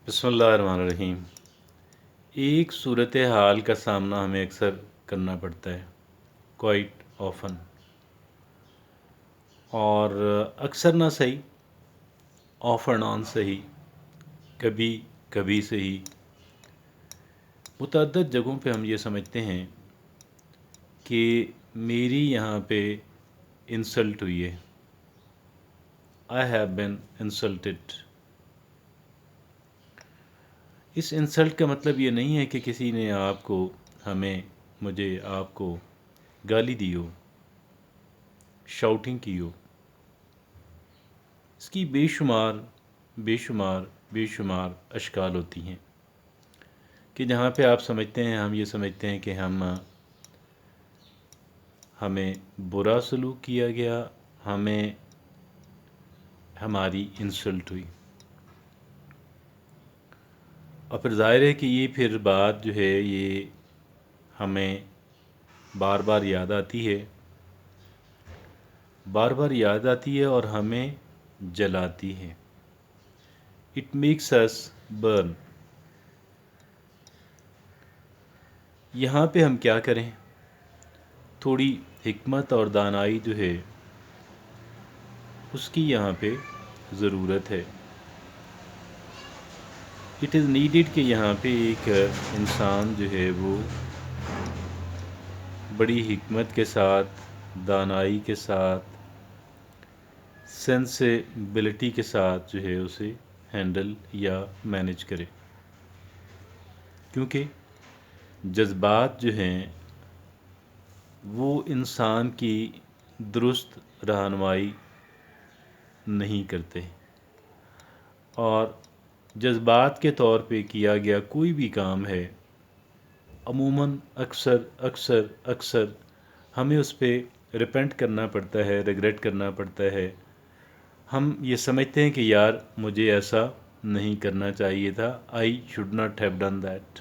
بسم اللہ الرحمن الرحیم۔ ایک صورت حال کا سامنا ہمیں اکثر کرنا پڑتا ہے، کوائٹ آفن، اور اکثر نہ صحیح، آف اینڈ آن صحیح، کبھی کبھی صحیح۔ متعدد جگہوں پہ ہم یہ سمجھتے ہیں کہ میری یہاں پہ انسلٹ ہوئی ہے، آئی ہیو بین انسلٹڈ۔ اس انسلٹ کا مطلب یہ نہیں ہے کہ کسی نے آپ کو، مجھے آپ کو گالی دی ہو، شاؤٹنگ کی ہو۔ اس کی بے شمار بے شمار بے شمار اشکال ہوتی ہیں کہ جہاں پہ آپ سمجھتے ہیں، ہم یہ سمجھتے ہیں کہ ہمیں برا سلوک کیا گیا، ہماری انسلٹ ہوئی، اور پھر ظاہر ہے کہ یہ پھر بات جو ہے یہ ہمیں بار بار یاد آتی ہے، بار بار یاد آتی ہے اور ہمیں جلاتی ہے۔ It makes us burn. یہاں پہ ہم کیا کریں؟ تھوڑی حکمت اور دانائی جو ہے اس کی یہاں پہ ضرورت ہے۔ اٹ از نیڈیڈ کہ یہاں پہ ایک انسان جو ہے وہ بڑی حکمت کے ساتھ، دانائی کے ساتھ، سینسیبلٹی کے ساتھ جو ہے اسے ہینڈل یا مینج کرے، کیونکہ جذبات جو ہیں وہ انسان کی درست رہنمائی نہیں کرتے، اور جذبات کے طور پہ کیا گیا کوئی بھی کام ہے عموماً اکثر ہمیں اس پہ ریپینٹ کرنا پڑتا ہے، ریگریٹ کرنا پڑتا ہے۔ ہم یہ سمجھتے ہیں کہ یار مجھے ایسا نہیں کرنا چاہیے تھا، I should not have done that,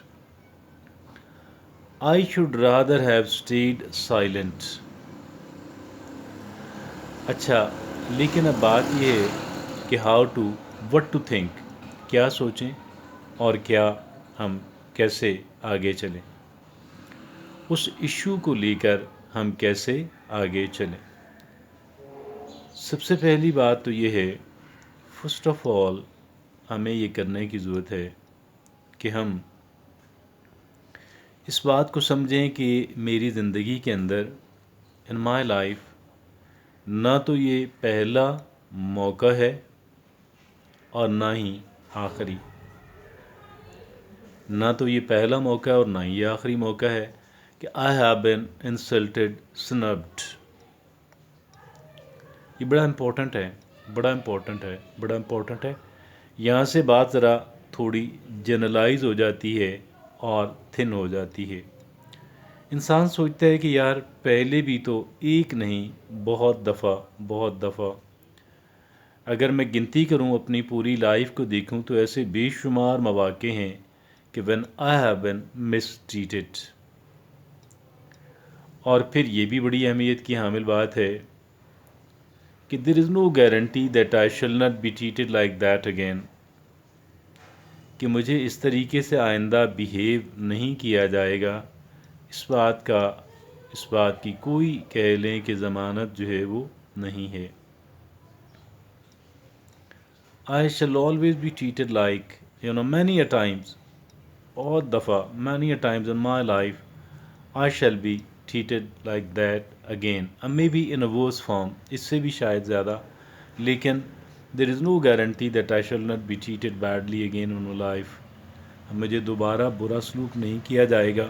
I should rather have stayed silent. اچھا، لیکن اب بات یہ ہے کہ وٹ ٹو تھنک، کیا سوچیں اور کیا ہم کیسے آگے چلیں، اس ایشو کو لے کر ہم کیسے آگے چلیں۔ سب سے پہلی بات تو یہ ہے، فرسٹ آف آل ہمیں یہ کرنے کی ضرورت ہے کہ ہم اس بات کو سمجھیں کہ میری زندگی کے اندر، ان مائی لائف، نہ تو یہ پہلا موقع ہے اور نہ ہی آخری، نہ تو یہ پہلا موقع ہے اور نہ ہی یہ آخری موقع ہے کہ آئی ہیو بین انسلٹڈ، سنبڈ۔ یہ بڑا امپورٹنٹ ہے، بڑا امپورٹنٹ ہے، بڑا امپورٹنٹ ہے۔ یہاں سے بات ذرا تھوڑی جنرلائز ہو جاتی ہے اور تھن ہو جاتی ہے۔ انسان سوچتا ہے کہ یار پہلے بھی تو ایک نہیں، بہت دفعہ اگر میں گنتی کروں، اپنی پوری لائف کو دیکھوں تو ایسے بے شمار مواقع ہیں کہ when I have been mistreated۔ اور پھر یہ بھی بڑی اہمیت کی حامل بات ہے کہ there is no guarantee that I shall not be treated like that again، کہ مجھے اس طریقے سے آئندہ بیہیو نہیں کیا جائے گا۔ اس بات کی کوئی کہہ لیں کہ ضمانت جو ہے وہ نہیں ہے۔ I shall always be treated like, many a times، بہت دفعہ، many a times in my life I shall be treated like that again، maybe in a worse form، اس سے بھی شاید زیادہ، لیکن there is no guarantee that I shall not be treated badly again in my life۔ مجھے دوبارہ برا سلوک نہیں کیا جائے گا،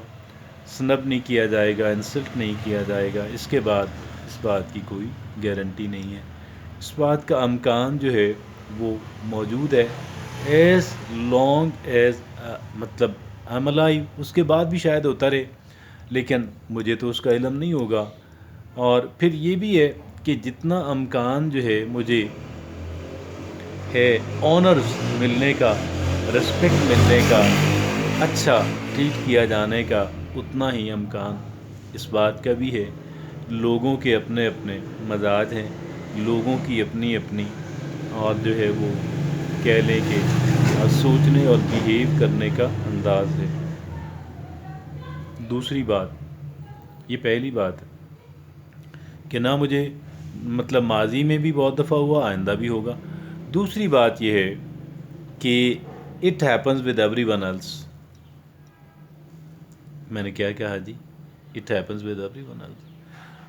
سنب نہیں کیا جائے گا، انسلٹ نہیں کیا جائے گا، اس کے بعد اس بات کی کوئی گارنٹی نہیں ہے۔ اس بات کا امکان جو ہے وہ موجود ہے، ایز لانگ ایز مطلب I'm alive، اس کے بعد بھی شاید ہوتا رہے، لیکن مجھے تو اس کا علم نہیں ہوگا۔ اور پھر یہ بھی ہے کہ جتنا امکان جو ہے مجھے ہے آنرز ملنے کا، رسپیکٹ ملنے کا، اچھا ٹریٹ کیا جانے کا، اتنا ہی امکان اس بات کا بھی ہے۔ لوگوں کے اپنے اپنے مزاج ہیں، لوگوں کی اپنی اپنی، اور جو ہے وہ کہہ لیں کہ اور سوچنے اور بیہیو کرنے کا انداز ہے. دوسری بات، یہ پہلی بات ہے کہ نہ مجھے مطلب ماضی میں بھی بہت دفعہ ہوا، آئندہ بھی ہوگا. دوسری بات یہ ہے کہ it happens with everyone else. میں نے کیا کہا جی؟ It happens with everyone else.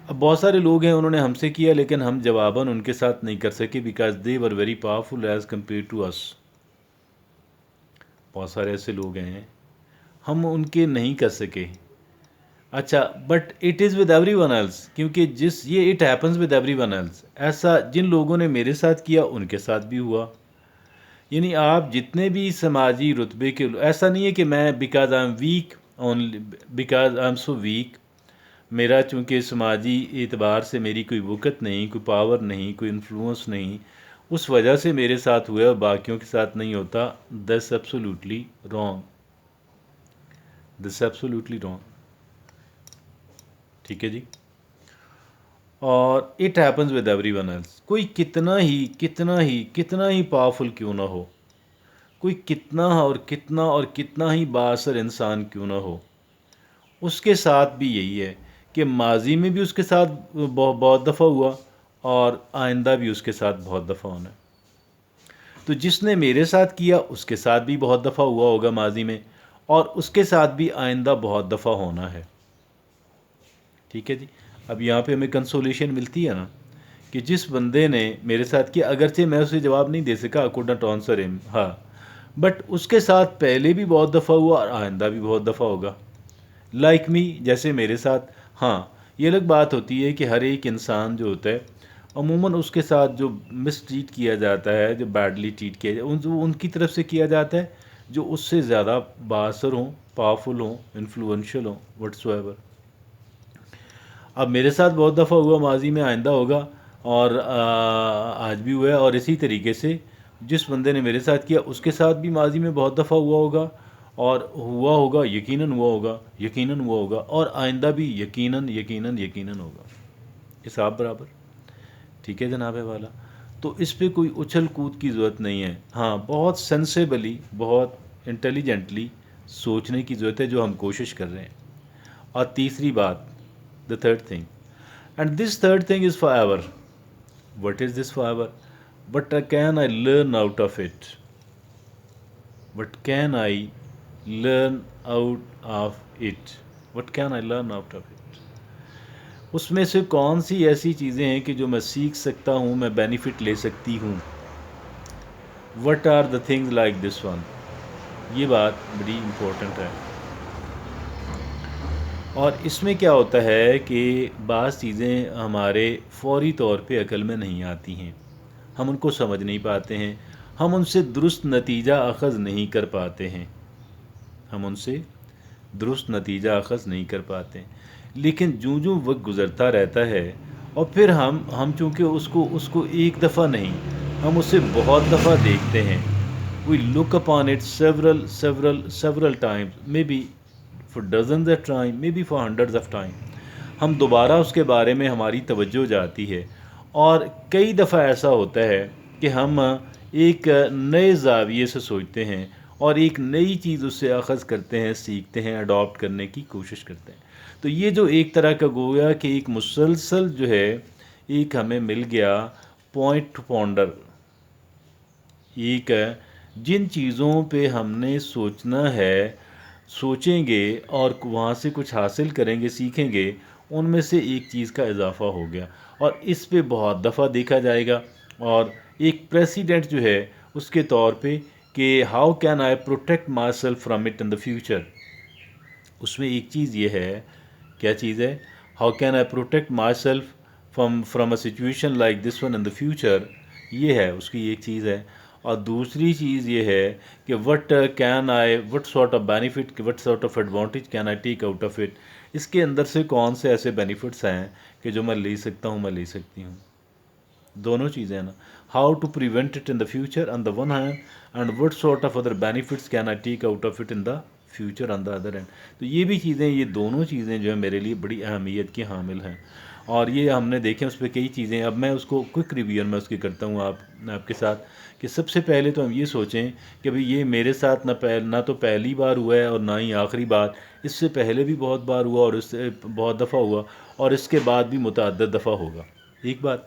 اب بہت سارے لوگ ہیں انہوں نے ہم سے کیا لیکن ہم جواباً ان کے ساتھ نہیں کر سکے because they were very powerful as compare to us. بہت سارے ایسے لوگ ہیں ہم ان کے نہیں کر سکے. اچھا but it is with everyone else, کیونکہ یہ it happens with everyone else, ایسا جن لوگوں نے میرے ساتھ کیا ان کے ساتھ بھی ہوا. یعنی آپ جتنے بھی سماجی رتبے کے، ایسا نہیں ہے کہ میں because I am weak only, because I am so week, میرا چونکہ سماجی اعتبار سے میری کوئی وقت نہیں، کوئی پاور نہیں، کوئی انفلوئنس نہیں، اس وجہ سے میرے ساتھ ہوا اور باقیوں کے ساتھ نہیں ہوتا. This absolutely wrong. This absolutely wrong. ٹھیک ہے جی. اور it happens with everyone else. کوئی کتنا ہی پاورفل کیوں نہ ہو، کوئی کتنا ہی بااثر انسان کیوں نہ ہو، اس کے ساتھ بھی یہی ہے کہ ماضی میں بھی اس کے ساتھ بہت دفعہ ہوا اور آئندہ بھی اس کے ساتھ بہت دفعہ ہونا ہے. تو جس نے میرے ساتھ کیا اس کے ساتھ بھی بہت دفعہ ہوا ہوگا ماضی میں، اور اس کے ساتھ بھی آئندہ بہت دفعہ ہونا ہے. ٹھیک ہے جی. اب یہاں پہ ہمیں کنسولیشن ملتی ہے نا کہ جس بندے نے میرے ساتھ کیا، اگرچہ میں اسے جواب نہیں دے سکا، I could not answer him، ہاں، بٹ اس کے ساتھ پہلے بھی بہت دفعہ ہوا اور آئندہ بھی بہت دفعہ ہوگا. لائک می، جیسے میرے ساتھ. ہاں، یہ الگ بات ہوتی ہے کہ ہر ایک انسان جو ہوتا ہے عموماً اس کے ساتھ جو مس ٹریٹ کیا جاتا ہے، جو بیڈلی ٹریٹ کیا جاتا ہے، ان کی طرف سے کیا جاتا ہے جو اس سے زیادہ بااثر ہوں، پاورفل ہوں، انفلوئنشل ہوں، وٹس ایور. اب میرے ساتھ بہت دفعہ ہوا، ماضی میں آئندہ ہوگا، اور آج بھی ہوا ہے. اور اسی طریقے سے جس بندے نے میرے ساتھ کیا اس کے ساتھ بھی ماضی میں بہت دفعہ ہوا ہوگا، اور ہوا ہوگا، یقیناً ہوا ہوگا، یقیناً ہوا ہوگا، اور آئندہ بھی یقیناً یقیناً یقیناً ہوگا. حساب برابر. ٹھیک ہے جناب والا. تو اس پہ کوئی اچھل کود کی ضرورت نہیں ہے. ہاں، بہت سینسیبلی، بہت انٹیلیجنٹلی سوچنے کی ضرورت ہے جو ہم کوشش کر رہے ہیں. اور تیسری بات، the third thing, and this third thing is forever. What is this forever? But can I learn out of it? What can I learn out of it? What can I learn out of it? اس میں سے کون سی ایسی چیزیں ہیں کہ جو میں سیکھ سکتا ہوں، میں بینیفٹ لے سکتی ہوں. What are the things like this one? یہ بات بڑی امپورٹنٹ ہے. اور اس میں کیا ہوتا ہے کہ بعض چیزیں ہمارے فوری طور پہ عقل میں نہیں آتی ہیں، ہم ان کو سمجھ نہیں پاتے ہیں، ہم ان سے درست نتیجہ اخذ نہیں کر پاتے ہیں، ہم ان سے درست نتیجہ اخذ نہیں کر پاتے. لیکن جوں وقت گزرتا رہتا ہے اور پھر ہم چونکہ اس کو ایک دفعہ نہیں، ہم اسے بہت دفعہ دیکھتے ہیں. we look upon it several times, maybe for dozens of time, maybe for hundreds of time. ہم دوبارہ اس کے بارے میں ہماری توجہ جاتی ہے، اور کئی دفعہ ایسا ہوتا ہے کہ ہم ایک نئے زاویے سے سوچتے ہیں اور ایک نئی چیز اس سے اخذ کرتے ہیں، سیکھتے ہیں، اڈاپٹ کرنے کی کوشش کرتے ہیں. تو یہ جو ایک طرح کا گویا کہ ایک مسلسل جو ہے ایک ہمیں مل گیا پوائنٹ ٹو پونڈر، ایک جن چیزوں پہ ہم نے سوچنا ہے، سوچیں گے اور وہاں سے کچھ حاصل کریں گے، سیکھیں گے، ان میں سے ایک چیز کا اضافہ ہو گیا، اور اس پہ بہت دفعہ دیکھا جائے گا. اور ایک پریسیڈنٹ جو ہے اس کے طور پہ کہ how can I protect myself from it in the future, اس میں ایک چیز یہ ہے. کیا چیز ہے؟ How can I protect myself from a situation like this one in the future, یہ ہے اس کی ایک چیز ہے. اور دوسری چیز یہ ہے کہ what sort of benefit, what sort of advantage can I take out of it, اس کے اندر سے کون سے ایسے بینیفٹس ہیں کہ جو میں لے سکتا ہوں، میں لے سکتی ہوں. دونوں چیزیں ہیں نا. How to prevent it in the future on the one hand, and what sort of other benefits can I take out of it in the future on the other end. تو یہ بھی چیزیں، یہ دونوں چیزیں جو ہیں میرے لیے بڑی اہمیت کی حامل ہیں. اور یہ ہم نے دیکھیں اس پہ کئی چیزیں. اب میں اس کو کوئک ریویژن میں اس کی کرتا ہوں آپ کے ساتھ کہ سب سے پہلے تو ہم یہ سوچیں کہ بھئی یہ میرے ساتھ نہ تو پہلی بار ہوا ہے اور نہ ہی آخری بار. اس سے پہلے بھی بہت بار ہوا اور اس سے بہت دفعہ ہوا اور اس کے بعد بھی متعدد دفعہ ہوگا. ایک بات.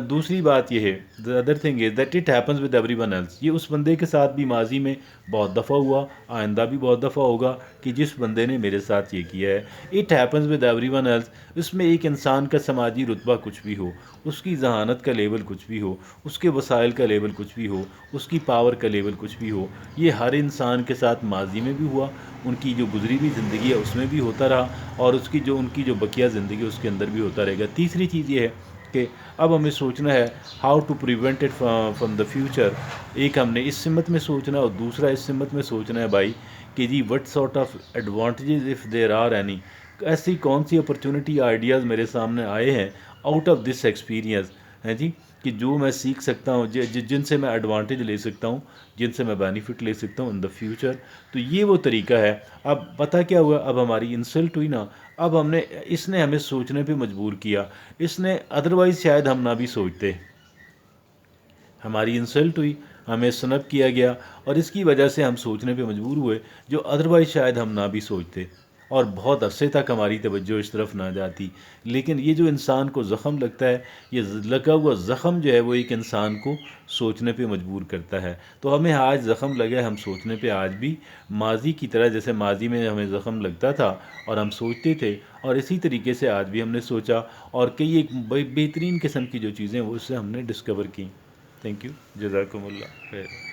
دوسری بات یہ ہے the other thing is that it happens with everyone else. یہ اس بندے کے ساتھ بھی ماضی میں بہت دفعہ ہوا، آئندہ بھی بہت دفعہ ہوگا کہ جس بندے نے میرے ساتھ یہ کیا ہے. it happens with everyone else. اس میں ایک انسان کا سماجی رتبہ کچھ بھی ہو، اس کی ذہانت کا لیول کچھ بھی ہو، اس کے وسائل کا لیول کچھ بھی ہو، اس کی پاور کا لیول کچھ بھی ہو، یہ ہر انسان کے ساتھ ماضی میں بھی ہوا، ان کی جو گزری ہوئی زندگی ہے اس میں بھی ہوتا رہا اور ان کی جو بقیہ زندگی اس کے اندر بھی ہوتا رہے گا. تیسری چیز یہ ہے کہ اب ہمیں سوچنا ہے how to prevent it from the future. ایک ہم نے اس سمت میں سوچنا ہے اور دوسرا اس سمت میں سوچنا ہے بھائی کہ جی what sort of advantages if there are any. ایسی کون سی اپرچونٹی آئیڈیاز میرے سامنے آئے ہیں آؤٹ آف دس ایکسپیرینس ہیں جی کہ جو میں سیکھ سکتا ہوں، جن سے میں ایڈوانٹیج لے سکتا ہوں، جن سے میں بینیفٹ لے سکتا ہوں ان دا فیوچر. تو یہ وہ طریقہ ہے. اب پتہ کیا ہوا، اب ہماری انسلٹ ہوئی نا، اب اس نے ہمیں سوچنے پہ مجبور کیا. اس نے ادروائز شاید ہم نہ بھی سوچتے. ہماری انسلٹ ہوئی، ہمیں سنب کیا گیا اور اس کی وجہ سے ہم سوچنے پہ مجبور ہوئے جو ادروائز شاید ہم نہ بھی سوچتے اور بہت عرصے تک ہماری توجہ اس طرف نہ جاتی. لیکن یہ جو انسان کو زخم لگتا ہے، یہ لگا ہوا زخم جو ہے وہ ایک انسان کو سوچنے پہ مجبور کرتا ہے. تو ہمیں آج زخم لگا ہے، ہم سوچنے پہ آج بھی ماضی کی طرح، جیسے ماضی میں ہمیں زخم لگتا تھا اور ہم سوچتے تھے، اور اسی طریقے سے آج بھی ہم نے سوچا اور کئی ایک بہترین قسم کی جو چیزیں وہ اس سے ہم نے ڈسکور کی. Thank you. جزاکم اللہ خیر.